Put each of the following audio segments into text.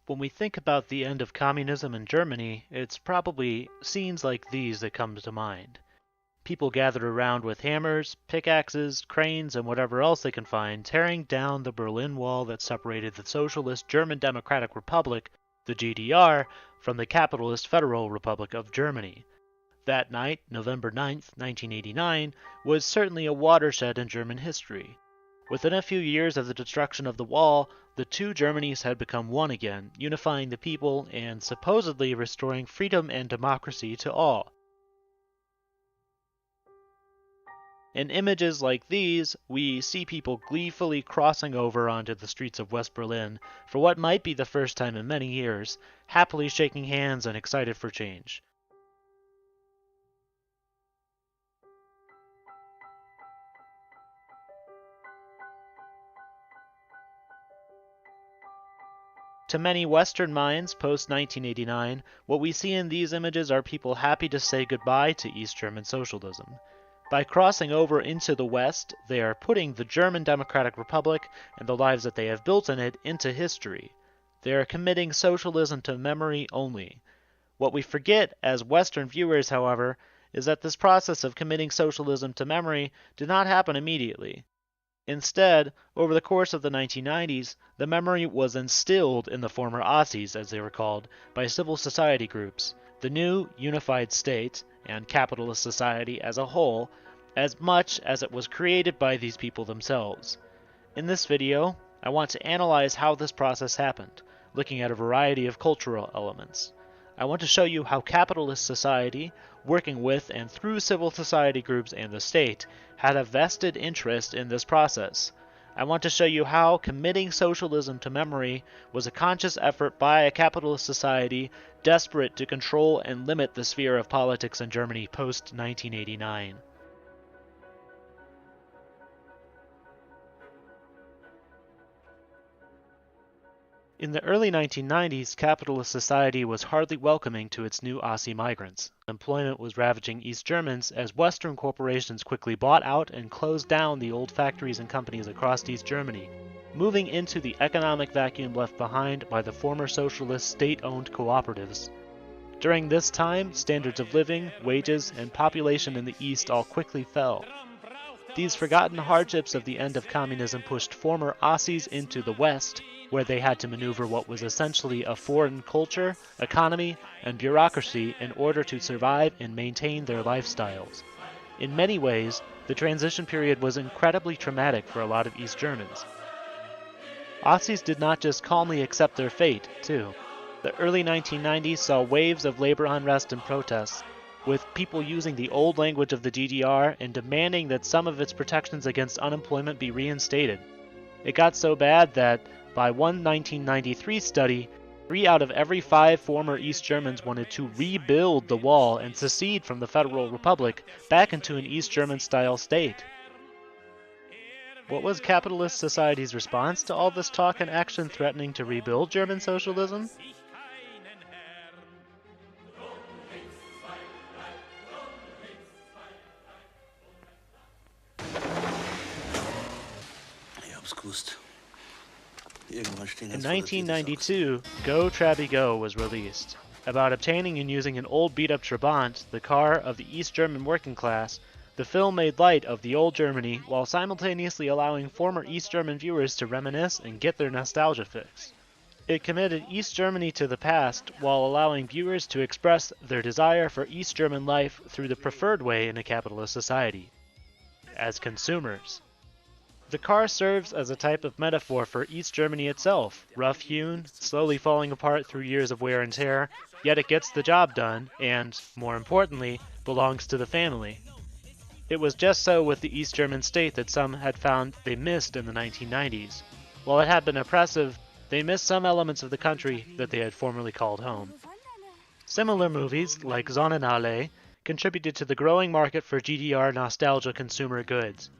When we think about the end of communism in Germany, it's probably scenes like these that come to mind. People gathered around with hammers, pickaxes, cranes, and whatever else they can find, tearing down the Berlin Wall that separated the Socialist German Democratic Republic, the GDR, from the Capitalist Federal Republic of Germany. That night, November 9th, 1989, was certainly a watershed in German history. Within a few years of the destruction of the wall, the two Germanys had become one again, unifying the people and supposedly restoring freedom and democracy to all. In images like these, we see people gleefully crossing over onto the streets of West Berlin for what might be the first time in many years, happily shaking hands and excited for change. To many Western minds post-1989, what we see in these images are people happy to say goodbye to East German socialism. By crossing over into the West, they are putting the German Democratic Republic and the lives that they have built in it into history. They are committing socialism to memory only. What we forget as Western viewers, however, is that this process of committing socialism to memory did not happen immediately. Instead, over the course of the 1990s, the memory was instilled in the former Aussies, as they were called, by civil society groups, the new unified state, and capitalist society as a whole, as much as it was created by these people themselves. In this video, I want to analyze how this process happened, looking at a variety of cultural elements. I want to show you how capitalist society, working with and through civil society groups and the state, had a vested interest in this process. I want to show you how committing socialism to memory was a conscious effort by a capitalist society desperate to control and limit the sphere of politics in Germany post-1989. In the early 1990s, capitalist society was hardly welcoming to its new Aussie migrants. Employment was ravaging East Germans as Western corporations quickly bought out and closed down the old factories and companies across East Germany, moving into the economic vacuum left behind by the former socialist state-owned cooperatives. During this time, standards of living, wages, and population in the East all quickly fell. These forgotten hardships of the end of communism pushed former Aussies into the West, where they had to maneuver what was essentially a foreign culture, economy, and bureaucracy in order to survive and maintain their lifestyles. In many ways, the transition period was incredibly traumatic for a lot of East Germans. Aussies did not just calmly accept their fate, too. The early 1990s saw waves of labor unrest and protests, with people using the old language of the GDR and demanding that some of its protections against unemployment be reinstated. It got so bad that, by one 1993 study, 3 out of every 5 former East Germans wanted to rebuild the wall and secede from the Federal Republic back into an East German-style state. What was capitalist society's response to all this talk and action threatening to rebuild German socialism? In 1992, Go Trabi Go was released, about obtaining and using an old beat-up Trabant, the car of the East German working class. The film made light of the old Germany while simultaneously allowing former East German viewers to reminisce and get their nostalgia fix. It committed East Germany to the past while allowing viewers to express their desire for East German life through the preferred way in a capitalist society, as consumers. The car serves as a type of metaphor for East Germany itself, rough-hewn, slowly falling apart through years of wear and tear, yet it gets the job done, and, more importantly, belongs to the family. It was just so with the East German state that some had found they missed in the 1990s. While it had been oppressive, they missed some elements of the country that they had formerly called home. Similar movies, like Sonnenallee, contributed to the growing market for GDR nostalgia consumer goods.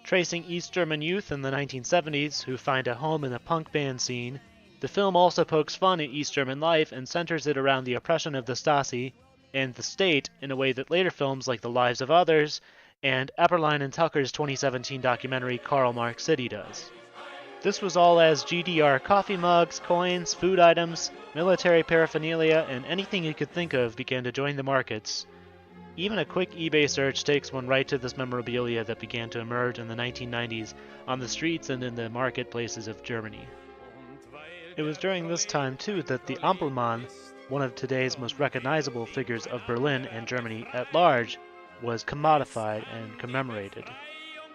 Tracing East German youth in the 1970s who find a home in the punk band scene, the film also pokes fun at East German life and centers it around the oppression of the Stasi and the state in a way that later films like The Lives of Others and Ampelmann and Tucker's 2017 documentary Karl Marx City does. This was all as GDR coffee mugs, coins, food items, military paraphernalia, and anything you could think of began to join the markets. Even a quick eBay search takes one right to this memorabilia that began to emerge in the 1990s on the streets and in the marketplaces of Germany. It was during this time, too, that the Ampelmann, one of today's most recognizable figures of Berlin and Germany at large, was commodified and commemorated.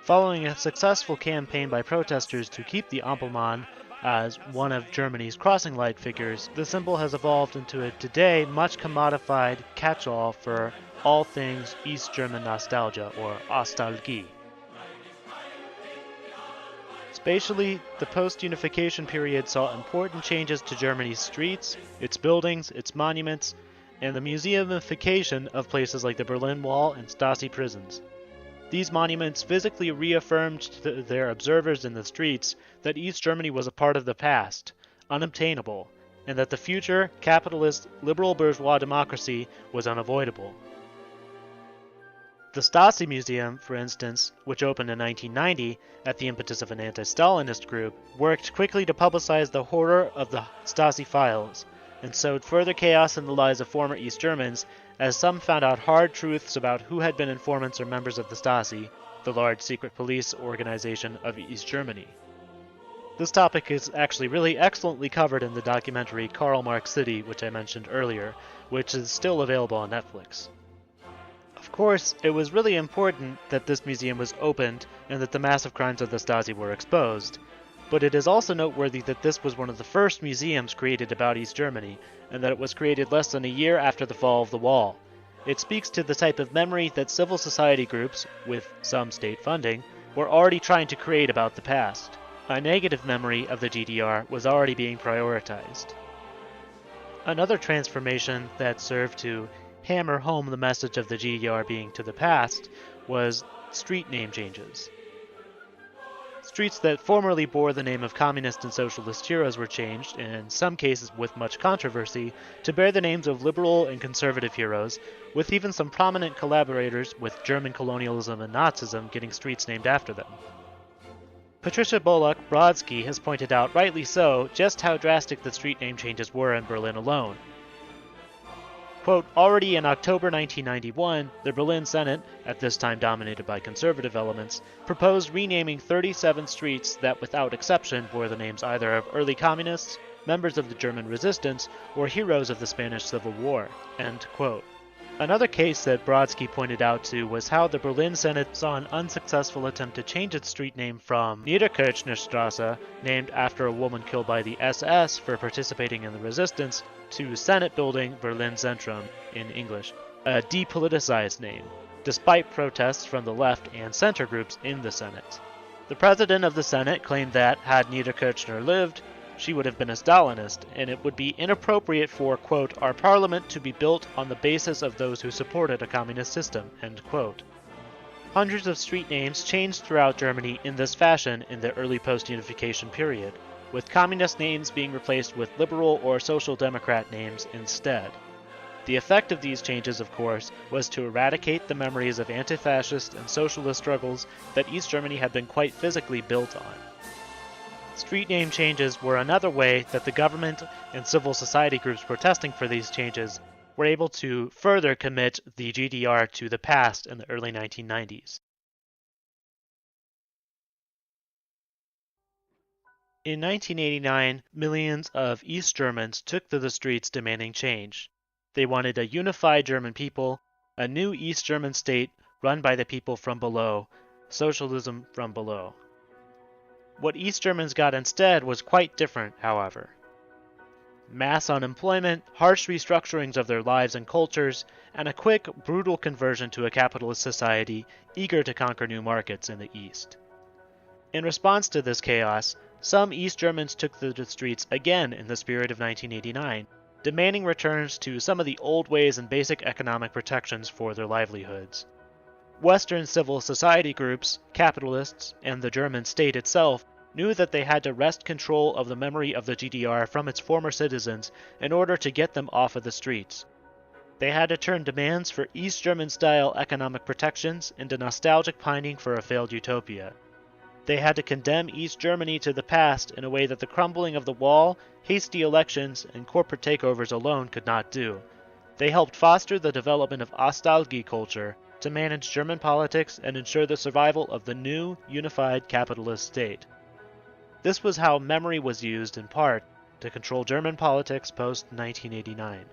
Following a successful campaign by protesters to keep the Ampelmann as one of Germany's crossing light figures, the symbol has evolved into a today much commodified catch-all for all things East German nostalgia, or Ostalgie. Spatially, the post-unification period saw important changes to Germany's streets, its buildings, its monuments, and the museumification of places like the Berlin Wall and Stasi prisons. These monuments physically reaffirmed to their observers in the streets that East Germany was a part of the past, unobtainable, and that the future, capitalist, liberal bourgeois democracy was unavoidable. The Stasi Museum, for instance, which opened in 1990 at the impetus of an anti-Stalinist group, worked quickly to publicize the horror of the Stasi files, and sowed further chaos in the lives of former East Germans, as some found out hard truths about who had been informants or members of the Stasi, the large secret police organization of East Germany. This topic is actually really excellently covered in the documentary Karl Marx City, which I mentioned earlier, which is still available on Netflix. Of course, it was really important that this museum was opened and that the massive crimes of the Stasi were exposed, but it is also noteworthy that this was one of the first museums created about East Germany, and that it was created less than a year after the fall of the wall. It speaks to the type of memory that civil society groups, with some state funding, were already trying to create about the past. A negative memory of the GDR was already being prioritized. Another transformation that served to hammer home the message of the GDR being to the past was street name changes. Streets that formerly bore the name of communist and socialist heroes were changed, in some cases with much controversy, to bear the names of liberal and conservative heroes, with even some prominent collaborators with German colonialism and Nazism getting streets named after them. Patricia Pollock, Brodsky, has pointed out, rightly so, just how drastic the street name changes were in Berlin alone. Quote, already in October 1991, the Berlin Senate, at this time dominated by conservative elements, proposed renaming 37 streets that without exception bore the names either of early communists, members of the German resistance, or heroes of the Spanish Civil War. End quote. Another case that Brodsky pointed out to was how the Berlin Senate saw an unsuccessful attempt to change its street name from Niederkirchnerstraße, named after a woman killed by the SS for participating in the resistance, to Senate Building Berlin Zentrum in English, a depoliticized name, despite protests from the left and center groups in the Senate. The president of the Senate claimed that, had Niederkirchner lived, she would have been a Stalinist, and it would be inappropriate for, quote, our parliament to be built on the basis of those who supported a communist system, end quote. Hundreds of street names changed throughout Germany in this fashion in the early post-unification period, with communist names being replaced with liberal or social democrat names instead. The effect of these changes, of course, was to eradicate the memories of anti-fascist and socialist struggles that East Germany had been quite physically built on. Street name changes were another way that the government and civil society groups protesting for these changes were able to further commit the GDR to the past in the early 1990s. In 1989, millions of East Germans took to the streets demanding change. They wanted a unified German people, a new East German state run by the people from below, socialism from below. What East Germans got instead was quite different, however. Mass unemployment, harsh restructurings of their lives and cultures, and a quick, brutal conversion to a capitalist society eager to conquer new markets in the East. In response to this chaos, some East Germans took to the streets again in the spirit of 1989, demanding returns to some of the old ways and basic economic protections for their livelihoods. Western civil society groups, capitalists, and the German state itself knew that they had to wrest control of the memory of the GDR from its former citizens in order to get them off of the streets. They had to turn demands for East German-style economic protections into nostalgic pining for a failed utopia. They had to condemn East Germany to the past in a way that the crumbling of the wall, hasty elections, and corporate takeovers alone could not do. They helped foster the development of Ostalgie culture to manage German politics and ensure the survival of the new, unified capitalist state. This was how memory was used in part to control German politics post-1989.